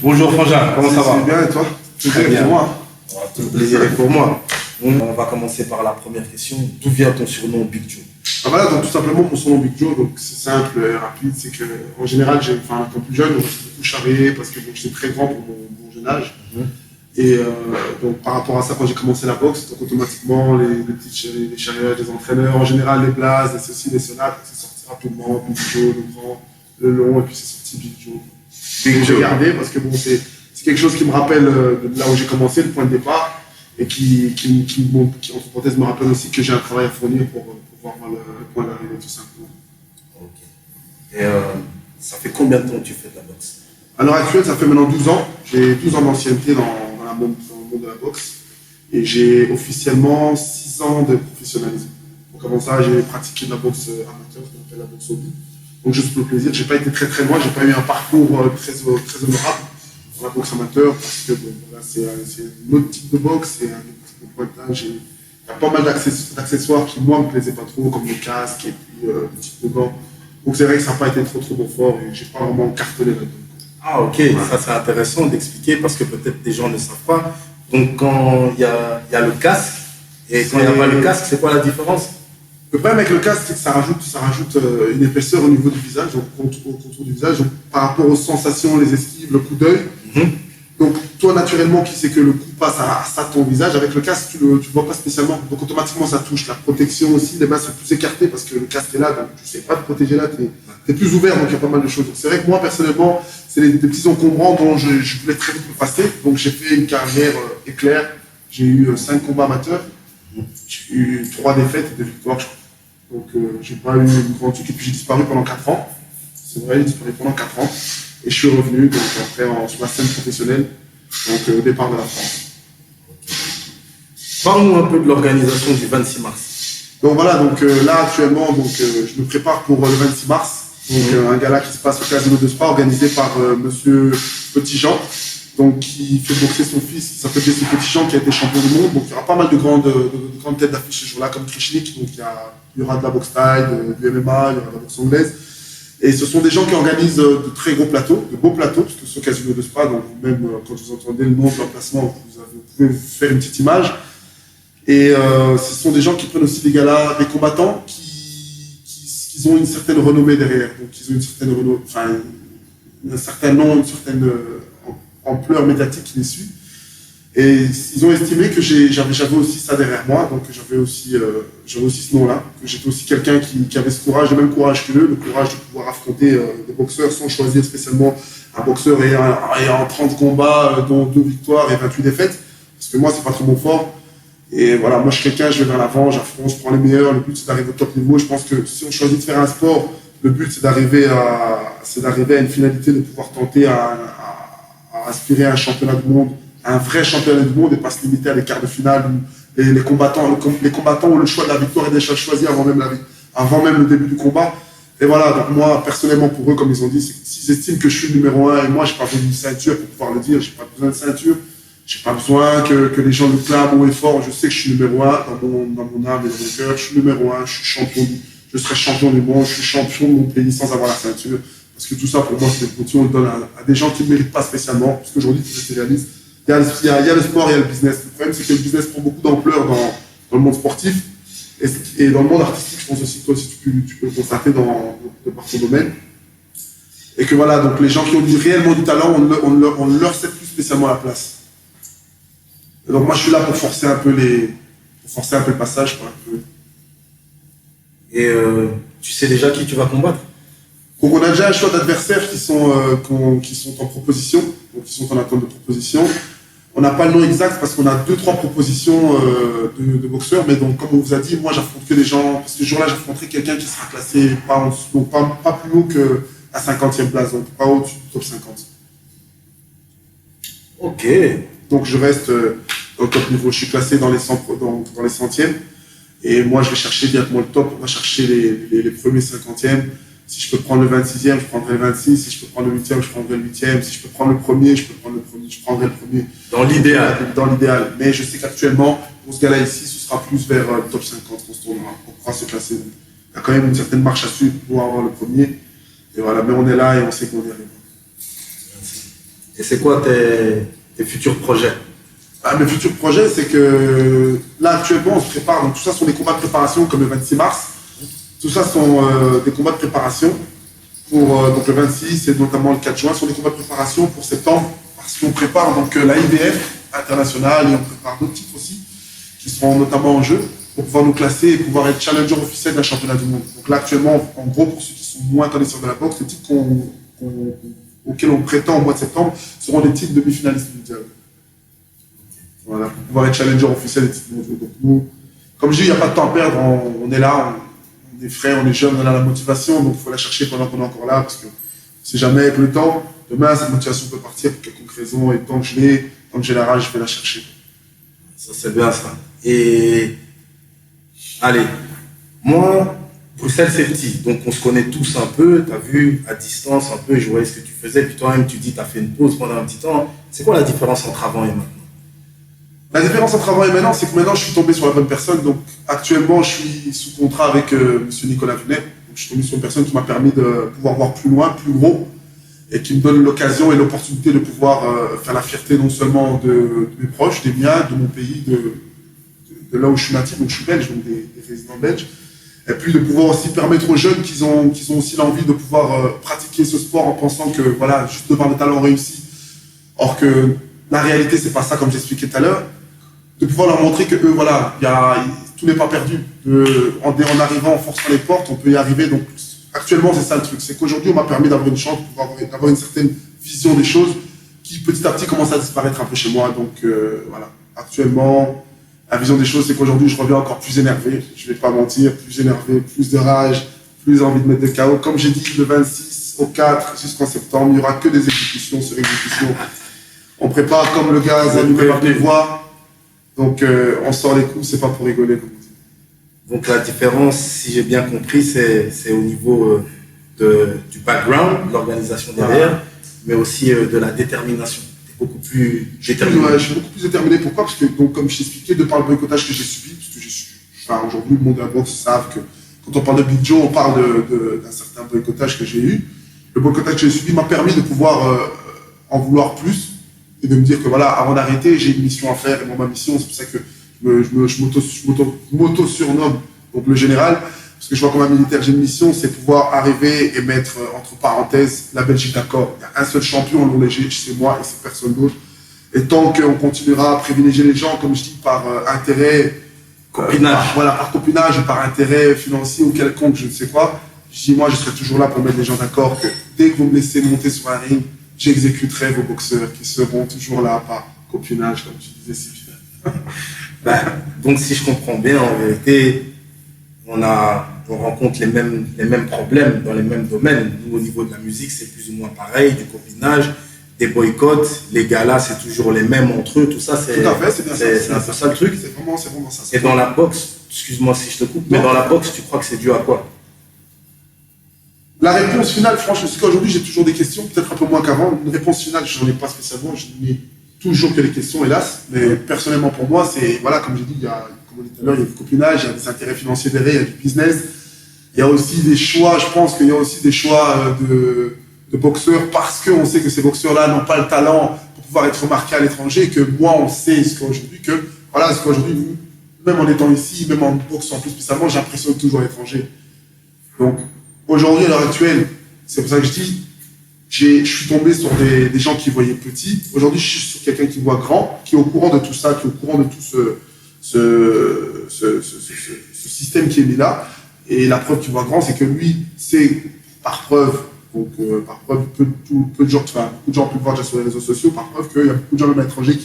Bonjour Frangin, comment ça va? Bien et toi? Très bien. Pour moi. Tout le plaisir est pour moi. On va commencer par la première question. D'où vient ton surnom Big Joe? Ah voilà, donc tout simplement mon surnom Big Joe, donc c'est simple et rapide, c'est que en général, quand plus jeune, on s'est beaucoup charrié parce que bon, j'étais très grand pour mon jeune âge. Et donc par rapport à ça, quand j'ai commencé la boxe, donc automatiquement les charrières, les entraîneurs, en général les blazes, les ceci, les cela, c'est sorti rapidement, Big Joe, le grand, le long, et puis c'est sorti Big Joe. Et j'ai gardé parce que bon, c'est quelque chose qui me rappelle de là où j'ai commencé, le point de départ, et qui entre parenthèses, me rappelle aussi que j'ai un travail à fournir pour voir le point d'arrivée, tout simplement. Ok. Et ça fait combien de temps que tu fais de la boxe? À l'heure actuelle, ça fait maintenant 12 ans. J'ai 12 ans d'ancienneté dans le monde de la boxe. Et j'ai officiellement 6 ans de professionnalisme. Donc avant ça, j'ai pratiqué de la boxe amateur, ce qu'on appelle la boxe hobby. Donc juste pour le plaisir, j'ai pas été très très loin, j'ai pas eu un parcours très honorable dans la boxe amateur, parce que bon, voilà, c'est un autre type de boxe, c'est un autre type de pointage. Il y a pas mal d'accessoires qui, moi, me plaisaient pas trop, comme le casque et puis le type de gants. Donc c'est vrai que ça n'a pas été trop fort et j'ai pas vraiment cartonné là-dedans. Ah ok, ouais. Ça c'est intéressant d'expliquer parce que peut-être des gens ne savent pas. Donc quand il y a le casque et quand il n'y a pas le casque, c'est quoi la différence? Le problème avec le casque, c'est que ça rajoute une épaisseur au niveau du visage, donc au contour du visage, donc, par rapport aux sensations, les esquives, le coup d'œil. Donc toi naturellement qui sais que le coup passe à ton visage, avec le casque tu vois pas spécialement, donc automatiquement ça touche. La protection aussi, les mains sont plus écartées parce que le casque est là, donc tu sais pas te protéger là, t'es plus ouvert, donc il y a pas mal de choses. Donc c'est vrai que moi personnellement, c'est des petits encombrants dont je voulais très vite me passer, donc j'ai fait une carrière éclair. J'ai eu 5 combats amateurs, j'ai eu 3 défaites et 2 victoires, je crois. Donc j'ai pas eu une grande truc, et puis j'ai disparu pendant 4 ans. C'est vrai, j'ai disparu pendant 4 ans. Et je suis revenu donc, après sur la scène professionnelle, donc au départ de la France. Parle-nous un peu de l'organisation du 26 mars. Donc voilà, donc là actuellement, donc, je me prépare pour le 26 mars, donc un gala qui se passe au Casino de Spa, organisé par Monsieur Petitjean, donc qui fait boxer son fils, qui s'appelle Jesse Petitjean, qui a été champion du monde. Donc il y aura pas mal de grandes têtes d'affiche ce jour-là, comme Krishnik, donc il y aura de la boxe thaï, du MMA, il y aura de la boxe anglaise. Et ce sont des gens qui organisent de très gros plateaux, de beaux plateaux, parce que ce Casino de Spa, donc même quand vous entendez le nom de l'emplacement, vous pouvez vous faire une petite image. Et ce sont des gens qui prennent aussi des galas, des combattants qui ont une certaine renommée derrière. Donc ils ont une certaine renommée, enfin un certain nom, une certaine ampleur médiatique qui les suit. Et ils ont estimé que j'avais aussi ça derrière moi, donc j'avais aussi ce nom-là, que j'étais aussi quelqu'un qui avait ce courage, le même courage qu'eux, le courage de pouvoir affronter des boxeurs sans choisir spécialement un boxeur ayant 30 combats, dont 2 victoires et 28 défaites, parce que moi, c'est pas trop mon fort. Et voilà, moi, je suis quelqu'un, je vais vers l'avant, j'affronte, je prends les meilleurs, le but, c'est d'arriver au top niveau. Je pense que si on choisit de faire un sport, le but, c'est d'arriver à une finalité, de pouvoir tenter à aspirer à un championnat du monde, un vrai championnat du monde et pas se limiter à des quarts de finale où les combattants ont le choix de la victoire et déjà choisi avant même le début du combat. Et voilà, donc moi, personnellement, pour eux, comme ils ont dit, s'ils estiment que je suis le numéro 1 et moi, j'ai pas besoin d'une ceinture pour pouvoir le dire, j'ai pas besoin de ceinture, j'ai pas besoin que les gens le clament haut et fort, je sais que je suis numéro 1 dans mon âme et dans mon cœur, je suis numéro 1, je serai champion du monde, je suis champion de mon pays sans avoir la ceinture. Parce que tout ça, pour moi, c'est des motifs, on le donne à des gens qui ne le méritent pas spécialement, parce qu'aujourd'hui, c'est réaliste. Il y a le sport, il y a le business. Le problème, c'est que le business prend beaucoup d'ampleur dans le monde sportif et dans le monde artistique. Je pense aussi que toi aussi, tu peux le constater par ton domaine. Et que voilà, donc les gens qui ont réellement du talent, on ne leur cède plus spécialement la place. Et donc moi, je suis là pour forcer un peu le passage, quoi, un peu. Et tu sais déjà qui tu vas combattre? Donc on a déjà un choix d'adversaires qui sont en proposition, donc qui sont en attente de proposition. On n'a pas le nom exact parce qu'on a 2-3 propositions de boxeurs, mais donc comme on vous a dit, moi j'affronte que des gens, parce que ce jour-là j'affronterai quelqu'un qui sera classé pas plus haut que la 50e place, donc pas au-dessus du top 50. Ok. Donc je reste au top niveau, je suis classé dans les 100e, et moi je vais chercher directement le top, on va chercher les premiers 50e. Si je peux prendre le 26e, je prendrai le 26. Si je peux prendre le 8e, je prendrai le 8e. Si je peux prendre le premier, je prendrai le premier. Dans l'idéal. Dans l'idéal. Mais je sais qu'actuellement, pour ce gars-là ici, ce sera plus vers le top 50 qu'on se tournera. On pourra se classer. Donc, il y a quand même une certaine marche à suivre pour pouvoir avoir le premier. Et voilà, mais on est là et on sait qu'on y arrive. Et c'est quoi tes futurs projets? Mes futurs projets, c'est que là, actuellement, on se prépare. Donc, tout ça sont des combats de préparation comme le 26 mars. Tout ça sont des combats de préparation pour donc le 26 et notamment le 4 juin. Ce sont des combats de préparation pour septembre parce qu'on prépare donc la IBF internationale et on prépare d'autres titres aussi qui seront notamment en jeu pour pouvoir nous classer et pouvoir être challenger officiel d'un championnat du monde. Donc là, actuellement, en gros, pour ceux qui sont moins connaisseurs de la boxe, les titres auxquels on prétend au mois de septembre seront des titres demi-finalistes mondiaux. Voilà, pour pouvoir être challenger officiel des titres mondiaux. Donc nous, comme je dis, il n'y a pas de temps à perdre, on est là, on est frais, on est jeune, on a la motivation, donc il faut la chercher pendant qu'on est encore là, parce que c'est jamais avec le temps. Demain, cette motivation peut partir pour quelconque raison, et tant que j'ai la rage, je vais la chercher. Ça, c'est bien ça. Et allez, moi, Bruxelles, c'est petit, donc on se connaît tous un peu. Tu as vu à distance un peu, je voyais ce que tu faisais, puis toi-même, tu dis tu as fait une pause pendant un petit temps. C'est quoi la différence entre avant et maintenant? La différence entre avant et maintenant, c'est que maintenant, je suis tombé sur la bonne personne. Donc, actuellement, je suis sous contrat avec M. Nicolas Vunet. Donc, je suis tombé sur une personne qui m'a permis de pouvoir voir plus loin, plus gros, et qui me donne l'occasion et l'opportunité de pouvoir faire la fierté non seulement de mes proches, des miens, de mon pays, de là où je suis natif, donc je suis belge, donc des résidents belges, et puis de pouvoir aussi permettre aux jeunes qui ont aussi l'envie de pouvoir pratiquer ce sport en pensant que, voilà, juste de par le talent réussi, or que la réalité, c'est pas ça, comme j'expliquais tout à l'heure, de pouvoir leur montrer que eux, voilà, tout n'est pas perdu. En arrivant, en forçant les portes, on peut y arriver. Donc, actuellement, c'est ça le truc. C'est qu'aujourd'hui, on m'a permis d'avoir une chance, d'avoir une certaine vision des choses qui, petit à petit, commence à disparaître un peu chez moi. Donc, voilà. Actuellement, la vision des choses, c'est qu'aujourd'hui, je reviens encore plus énervé. Je vais pas mentir, plus énervé, plus de rage, plus envie de mettre des KO. Comme j'ai dit, le 26 au 4 jusqu'en septembre, il n'y aura que des exécutions sur exécutions. On prépare comme le gaz allumé par des voix. Donc, on sort les coups, c'est pas pour rigoler, comme on dit. Donc, la différence, si j'ai bien compris, c'est au niveau du background, de l'organisation derrière, mais aussi de la détermination. Tu es beaucoup plus déterminé. Ouais, je suis beaucoup plus déterminé. Pourquoi? Parce que, donc, comme je t'ai expliqué, de par le boycottage que j'ai subi, parce que aujourd'hui, le monde de la boxe savent que quand on parle de Big Joe, on parle d'un certain boycottage que j'ai eu. Le boycottage que j'ai subi m'a permis de pouvoir en vouloir plus. Et de me dire que voilà, avant d'arrêter, j'ai une mission à faire. Et moi, ma mission, c'est pour ça que je m'auto-surnomme donc le général. Parce que je vois comme un militaire, j'ai une mission, c'est pouvoir arriver et mettre entre parenthèses la Belgique d'accord. Il y a un seul champion en long léger, c'est moi et c'est personne d'autre. Et tant qu'on continuera à privilégier les gens, comme je dis, par intérêt, par copinage et par intérêt financier ou quelconque, je ne sais pas, je dis moi, je serai toujours là pour mettre les gens d'accord que dès que vous me laissez monter sur un ring, j'exécuterai vos boxeurs qui seront toujours là par copinage, comme tu disais si bien. Donc, si je comprends bien, en vérité, on rencontre les mêmes problèmes dans les mêmes domaines. Nous, au niveau de la musique, c'est plus ou moins pareil, du copinage, des boycotts, les galas, c'est toujours les mêmes entre eux, tout ça, c'est tout à fait, c'est bien ça. C'est un peu ça le truc. C'est vraiment ça. Et dans la boxe, excuse-moi si je te coupe, mais dans la boxe, tu crois que c'est dû à quoi? La réponse finale, franchement, c'est qu'aujourd'hui, j'ai toujours des questions, peut-être un peu moins qu'avant. Une réponse finale, je n'en ai pas spécialement, je n'ai toujours que des questions, hélas. Mais personnellement, pour moi, c'est, voilà, comme j'ai dit, comme on dit tout à l'heure, il y a du copinage, il y a des intérêts financiers derrière, il y a du business. Il y a aussi des choix, je pense qu'il y a aussi des choix de boxeurs parce qu'on sait que ces boxeurs-là n'ont pas le talent pour pouvoir être remarqués à l'étranger, que moi, on sait qu'aujourd'hui, même en étant ici, même en boxe en plus spécialement, j'impressionne toujours à l'étranger. Donc, aujourd'hui, à l'heure actuelle, c'est pour ça que je dis, je suis tombé sur des gens qui voyaient petit. Aujourd'hui, je suis sur quelqu'un qui voit grand, qui est au courant de tout ça, qui est au courant de tout ce système qui est mis là. Et la preuve qu'il voit grand, c'est que lui, c'est par preuve, peu de gens, beaucoup de gens peuvent voir déjà sur les réseaux sociaux, par preuve qu'il y a beaucoup de gens même à l'étranger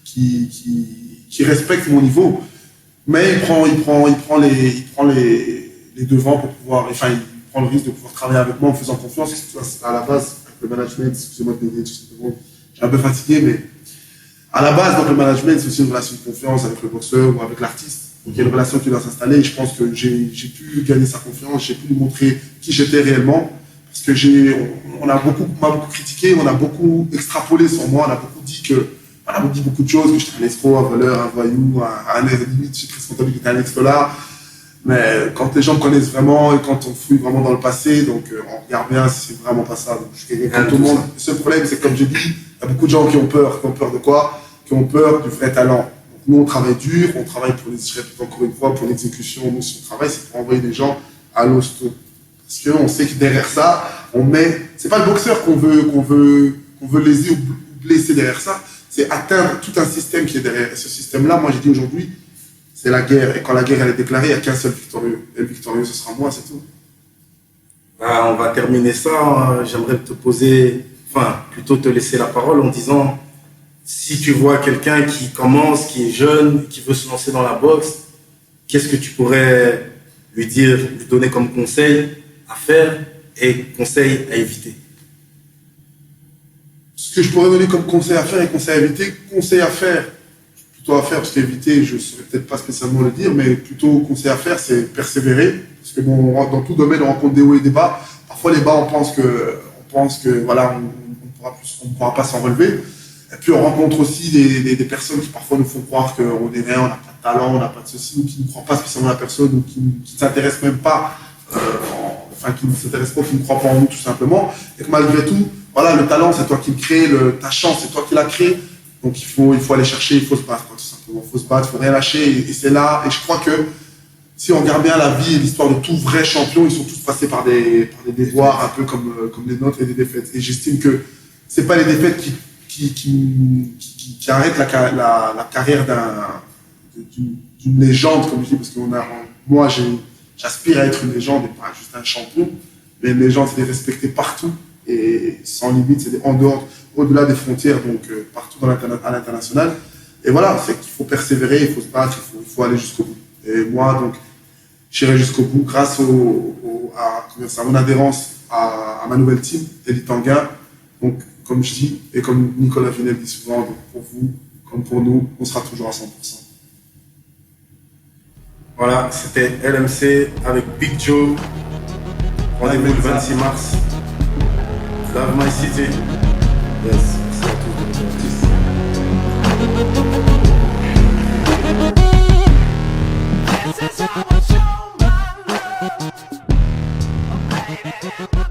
qui respectent mon niveau. Mais il prend les devants pour pouvoir, enfin, il prend le risque de pouvoir travailler avec moi en faisant confiance. À la base, avec le management, excusez-moi de m'aider, j'ai un peu fatigué, mais à la base, donc le management, c'est aussi une relation de confiance avec le boxeur ou avec l'artiste. Donc il y a une relation qui doit s'installer et je pense que j'ai pu gagner sa confiance, j'ai pu lui montrer qui j'étais réellement. Parce que on m'a beaucoup critiqué, on a beaucoup extrapolé sur moi, on a beaucoup dit beaucoup de choses, que j'étais un escroc, un voleur, un voyou, limite, j'ai presque comptable que j'étais un ex-dollar. Mais quand les gens me connaissent vraiment et quand on fouille vraiment dans le passé, donc on regarde bien, c'est vraiment pas ça. Donc je suis quelqu'un comme tout le monde. Le seul problème, c'est que comme j'ai dit, Il y a beaucoup de gens qui ont peur de quoi? Qui ont peur du vrai talent. Donc, nous, on travaille dur, on travaille pour les, je répète encore une fois, pour l'exécution. Nous, si on travaille, c'est pour envoyer des gens à l'hosto. Parce qu'on sait que derrière ça, on met, c'est pas le boxeur qu'on veut léser ou blesser derrière ça, c'est atteindre tout un système qui est derrière. Et ce système-là, moi, j'ai dit aujourd'hui, c'est la guerre. Et quand la guerre, elle est déclarée, il n'y a qu'un seul victorieux. Et le victorieux, ce sera moi, c'est tout. Bah, on va terminer ça. J'aimerais te poser, enfin, plutôt te laisser la parole en disant, si tu vois quelqu'un qui commence, qui est jeune, qui veut se lancer dans la boxe, qu'est-ce que tu pourrais lui dire, lui donner comme conseil à faire et conseil à éviter? Ce que je pourrais donner comme conseil à faire et conseil à éviter, conseil à faire, plutôt à faire, parce qu'éviter, je ne saurais peut-être pas spécialement le dire, mais plutôt conseil à faire, c'est persévérer. Parce que bon, dans tout domaine, on rencontre des hauts et des bas. Parfois, les bas, on pense que voilà, on ne pourra pas s'en relever. Et puis, on rencontre aussi des personnes qui parfois nous font croire qu'on est rien, on n'a pas de talent, on n'a pas de ceci, ou qui ne croient pas spécialement à la personne, ou qui ne s'intéressent même pas, qui ne s'intéressent pas, qui ne croient pas en nous, tout simplement. Et que malgré tout, voilà, le talent, c'est toi qui le crée, ta chance, c'est toi qui l'as créé. Donc, il faut aller chercher, il faut se battre, quoi, tout simplement. Il faut se battre, il ne faut rien lâcher. Et c'est là, et je crois que si on regarde bien la vie et l'histoire de tous vrais champions, ils sont tous passés par des déboires un peu comme les nôtres et des défaites. Et j'estime que ce n'est pas les défaites qui arrêtent la carrière d'une légende, comme je dis, parce que moi, j'aspire à être une légende et pas juste un champion. Mais une légende, c'est de respecter partout et sans limite, c'est en dehors, au-delà des frontières, donc partout à l'international. Et voilà, c'est qu'il faut persévérer, il faut se battre, il faut aller jusqu'au bout. Et moi, donc, j'irai jusqu'au bout grâce à mon adhérence à ma nouvelle team, Elite Tanguin. Donc, comme je dis, et comme Nicolas Vinel dit souvent, donc pour vous, comme pour nous, on sera toujours à 100%. Voilà, c'était LMC avec Big Joe. Rendez-vous le 26 mars. Love my city. Yes, merci à tous. This is how I show my love. Oh, baby.